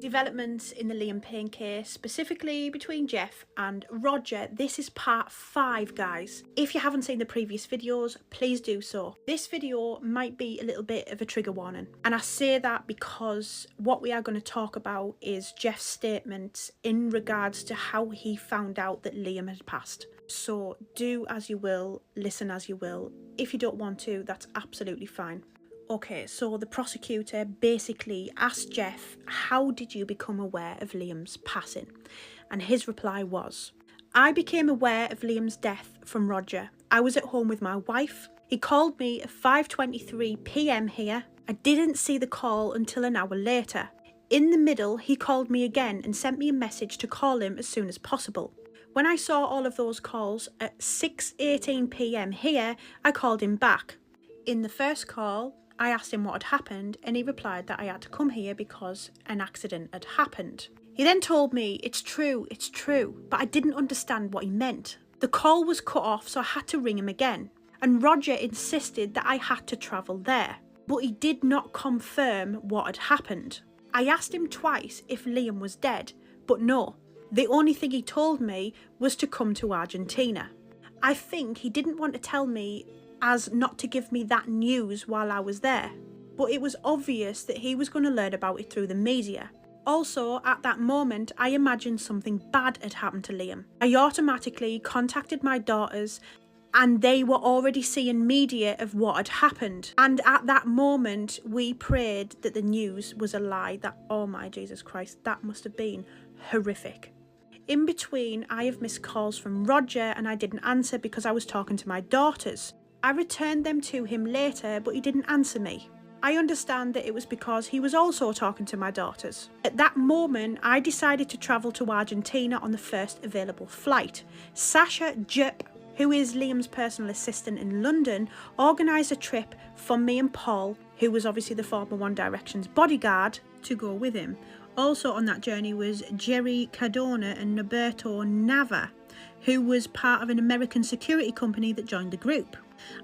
Developments in the Liam Payne case, specifically between Jeff and Roger. This is part 5, guys. If you haven't seen the previous videos, please do so. This video might be a little bit of a trigger warning, and I say that because what we are going to talk about is Jeff's statements in regards to how he found out that Liam had passed. So do as you will, listen as you will. If you don't want to, that's absolutely fine. Okay, so the prosecutor basically asked Jeff, how did you become aware of Liam's passing? And his reply was, I became aware of Liam's death from Roger. I was at home with my wife. He called me at 5:23 p.m. here. I didn't see the call until an hour later. In the middle, he called me again and sent me a message to call him as soon as possible. When I saw all of those calls at 6:18 p.m. here, I called him back. In the first call, I asked him what had happened, and he replied that I had to come here because an accident had happened. He then told me, it's true, but I didn't understand what he meant. The call was cut off, so I had to ring him again, and Roger insisted that I had to travel there, but he did not confirm what had happened. I asked him twice if Liam was dead, but no, the only thing he told me was to come to Argentina. I think he didn't want to tell me as not to give me that news while I was there, but it was obvious that he was going to learn about it through the media. Also, at that moment, I imagined something bad had happened to Liam. I automatically contacted my daughters, and they were already seeing media of what had happened. And at that moment, we prayed that the news was a lie. That, oh my Jesus Christ, that must have been horrific. In between, I have missed calls from Roger, and I didn't answer because I was talking to my daughters. I returned them to him later, but he didn't answer me. I understand that it was because he was also talking to my daughters. At that moment, I decided to travel to Argentina on the first available flight. Sasha Jupp, who is Liam's personal assistant in London, organised a trip for me and Paul, who was obviously the former One Direction's bodyguard, to go with him. Also on that journey was Jerry Cardona and Roberto Nava, who was part of an American security company that joined the group.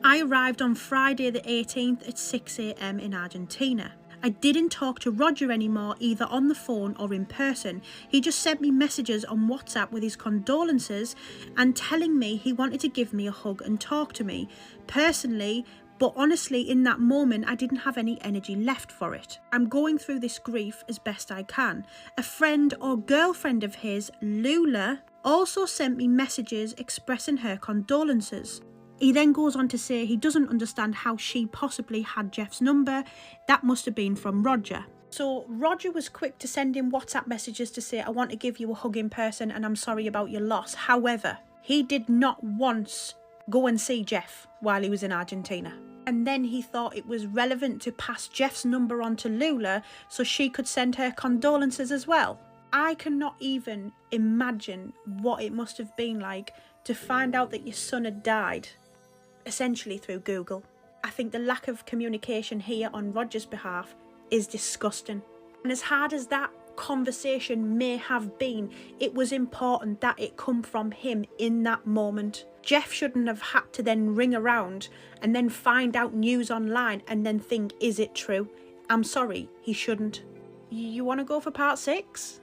I arrived on Friday the 18th at 6 a.m. in Argentina. I didn't talk to Roger anymore, either on the phone or in person. He just sent me messages on WhatsApp with his condolences and telling me he wanted to give me a hug and talk to me personally, but honestly in that moment I didn't have any energy left for it. I'm going through this grief as best I can. A friend or girlfriend of his, Lula, also sent me messages expressing her condolences. He then goes on to say he doesn't understand how she possibly had Jeff's number. That must have been from Roger. So Roger was quick to send him WhatsApp messages to say, I want to give you a hug in person and I'm sorry about your loss. However, he did not once go and see Jeff while he was in Argentina. And then he thought it was relevant to pass Jeff's number on to Lula so she could send her condolences as well. I cannot even imagine what it must have been like to find out that your son had died, essentially through Google. I think the lack of communication here on Roger's behalf is disgusting. And as hard as that conversation may have been, it was important that it come from him in that moment. Jeff shouldn't have had to then ring around and then find out news online and then think, is it true? I'm sorry, he shouldn't. You want to go for part 6?